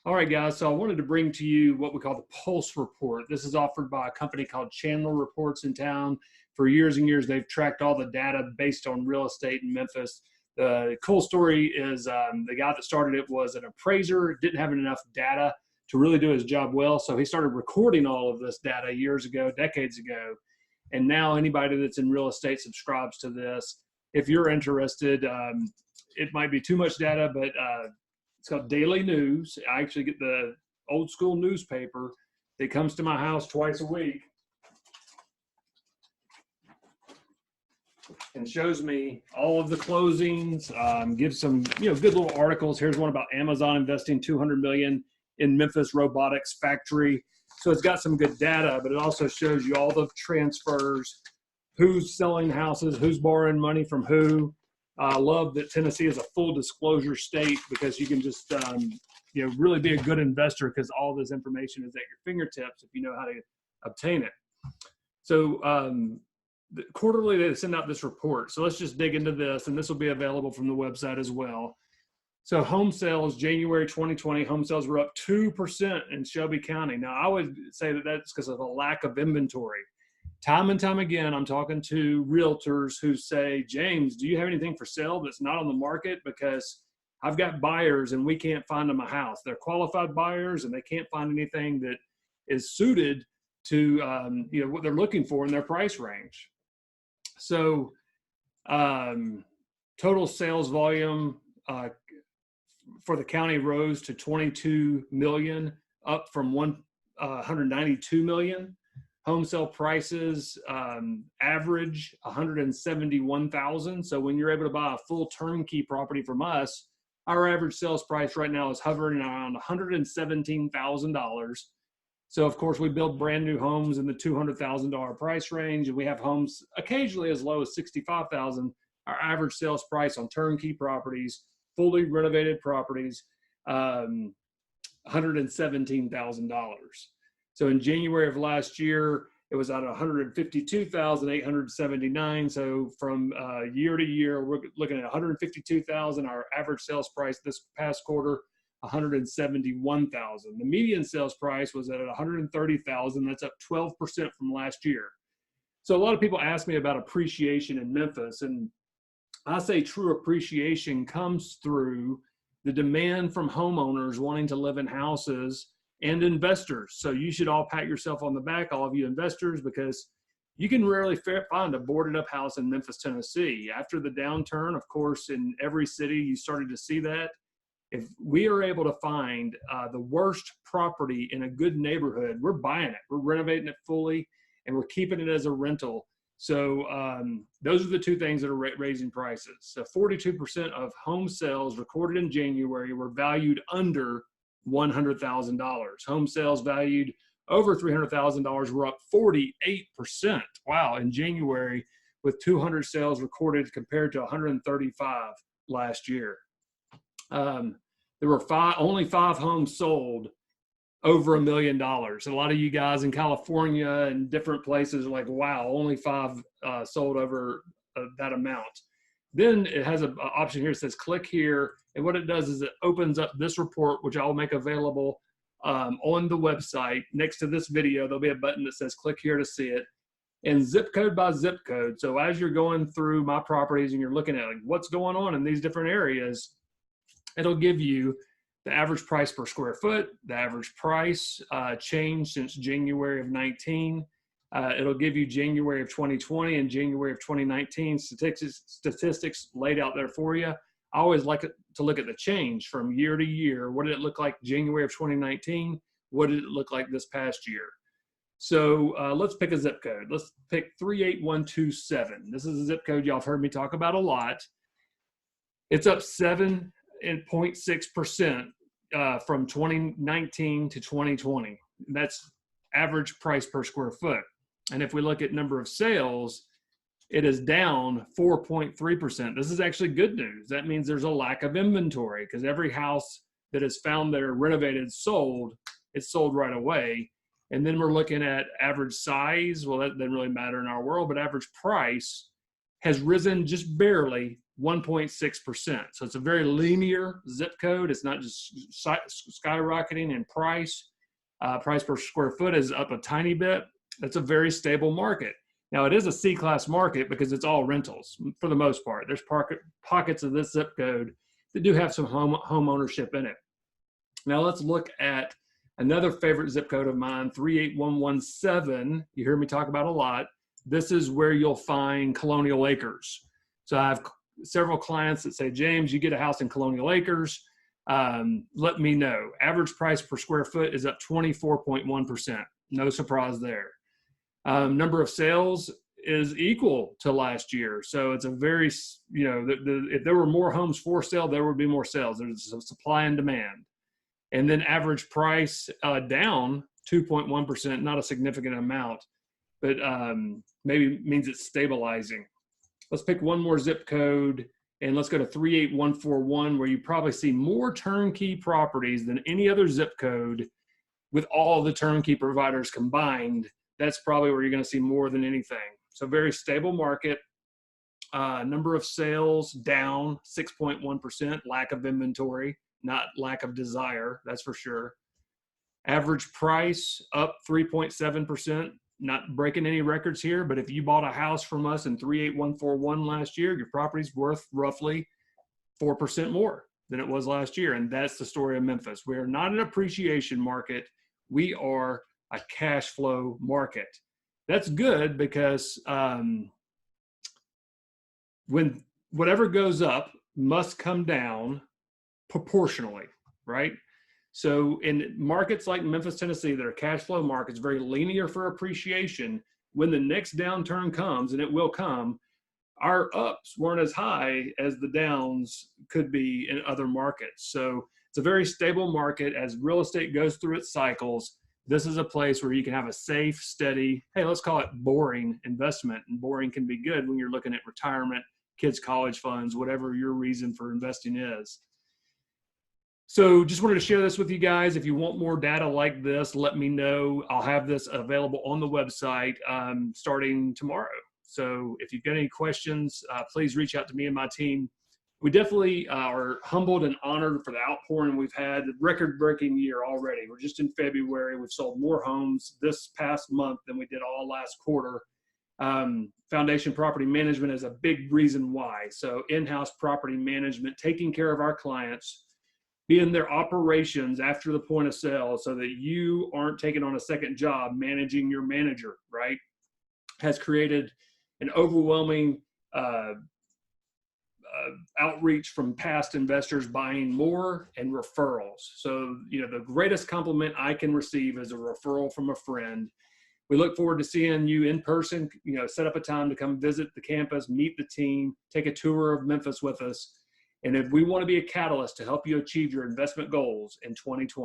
All right, guys. So I wanted to bring to you what we call the Pulse Report. This is offered by a company called Chandler Reports in town. For years and years, they've tracked all the data based on real estate in Memphis. The cool story is the guy that started it was an appraiser, didn't have enough data to really do his job well. So he started recording all of this data years ago, decades ago. And now anybody that's in real estate subscribes to this. If you're interested, it might be too much data, but it's called Daily News. I actually get the old school newspaper that comes to my house twice a week and shows me all of the closings, gives some good little articles. Here's one about Amazon investing $200 million in Memphis robotics factory. So it's got some good data, but it also shows you all the transfers, who's selling houses, who's borrowing money from who. I love that Tennessee is a full disclosure state because you can just really be a good investor because all this information is at your fingertips if you know how to obtain it. So quarterly they send out this report. So let's just dig into this, and this will be available from the website as well. So home sales, January 2020, home sales were up 2% in Shelby County. Now I would say that that's because of a lack of inventory. Time and time again, I'm talking to realtors who say, James, do you have anything for sale that's not on the market? Because I've got buyers and we can't find them a house. They're qualified buyers and they can't find anything that is suited to what they're looking for in their price range. So total sales volume for the county rose to 22 million, up from 192 million. Home sale prices average 171,000. So when you're able to buy a full turnkey property from us, our average sales price right now is hovering around $117,000. So of course we build brand new homes in the $200,000 price range, and we have homes occasionally as low as $65,000. Our average sales price on turnkey properties, fully renovated properties, $117,000. So in January of last year, it was at 152,879. So from year to year, we're looking at 152,000. Our average sales price this past quarter, 171,000. The median sales price was at 130,000. That's up 12% from last year. So a lot of people ask me about appreciation in Memphis, and I say true appreciation comes through the demand from homeowners wanting to live in houses and investors. So you should all pat yourself on the back, all of you investors, because you can rarely find a boarded up house in Memphis, Tennessee. After the downturn, of course, in every city, you started to see that. If we are able to find the worst property in a good neighborhood, we're buying it. We're renovating it fully, and we're keeping it as a rental. So those are the two things that are raising prices. So 42% of home sales recorded in January were valued under $100,000. Home sales valued over $300,000 were up 48%. Wow, in January, with 200 sales recorded compared to 135 last year. There were only five homes sold over $1 million. A lot of you guys in California and different places are like, wow, only five sold over that amount. Then it has an option here that says click here. And what it does is it opens up this report, which I'll make available on the website. Next to this video, there'll be a button that says click here to see it. And zip code by zip code. So as you're going through my properties and you're looking at like what's going on in these different areas, it'll give you the average price per square foot, the average price change since January of 19. It'll give you January of 2020 and January of 2019 statistics laid out there for you. I always like to look at the change from year to year. What did it look like January of 2019? What did it look like this past year? So let's pick a zip code. Let's pick 38127. This is a zip code y'all have heard me talk about a lot. It's up 7.6% from 2019 to 2020. That's average price per square foot. And if we look at number of sales, it is down 4.3%. This is actually good news. That means there's a lack of inventory because every house that is found there renovated sold, it's sold right away. And then we're looking at average size. Well, that doesn't really matter in our world, but average price has risen just barely 1.6%. So it's a very linear zip code. It's not just skyrocketing in price. Price per square foot is up a tiny bit. That's a very stable market. Now, it is a C-class market because it's all rentals for the most part. There's pockets of this zip code that do have some home ownership in it. Now, let's look at another favorite zip code of mine, 38117. You hear me talk about a lot. This is where you'll find Colonial Acres. So I have several clients that say, James, you get a house in Colonial Acres. Let me know. Average price per square foot is up 24.1%. No surprise there. Number of sales is equal to last year. So it's a very, if there were more homes for sale, there would be more sales. There's a supply and demand. And then average price down 2.1%, not a significant amount, but maybe means it's stabilizing. Let's pick one more zip code, and let's go to 38141, where you probably see more turnkey properties than any other zip code with all the turnkey providers combined. That's probably where you're going to see more than anything. So very stable market. Number of sales down 6.1%, lack of inventory, not lack of desire, that's for sure. Average price up 3.7%, not breaking any records here, but if you bought a house from us in 38141 last year, your property's worth roughly 4% more than it was last year. And that's the story of Memphis. We are not an appreciation market. We are a cash flow market. That's good because when whatever goes up must come down proportionally, right? So in markets like Memphis, Tennessee, that are cash flow markets, very linear for appreciation, when the next downturn comes, and it will come, our ups weren't as high as the downs could be in other markets. So it's a very stable market. As real estate goes through its cycles, this is a place where you can have a safe, steady, hey, let's call it boring investment. And boring can be good when you're looking at retirement, kids' college funds, whatever your reason for investing is. So just wanted to share this with you guys. If you want more data like this, let me know. I'll have this available on the website starting tomorrow. So if you've got any questions, please reach out to me and my team. We definitely are humbled and honored for the outpouring we've had. Record-breaking year already. We're just in February. We've sold more homes this past month than we did all last quarter. Foundation Property Management is a big reason why. So in-house property management, taking care of our clients, being their operations after the point of sale so that you aren't taking on a second job managing your manager, right? Has created an overwhelming outreach from past investors buying more and referrals. So, the greatest compliment I can receive is a referral from a friend. We look forward to seeing you in person, set up a time to come visit the campus, meet the team, take a tour of Memphis with us. And if we want to be a catalyst to help you achieve your investment goals in 2020.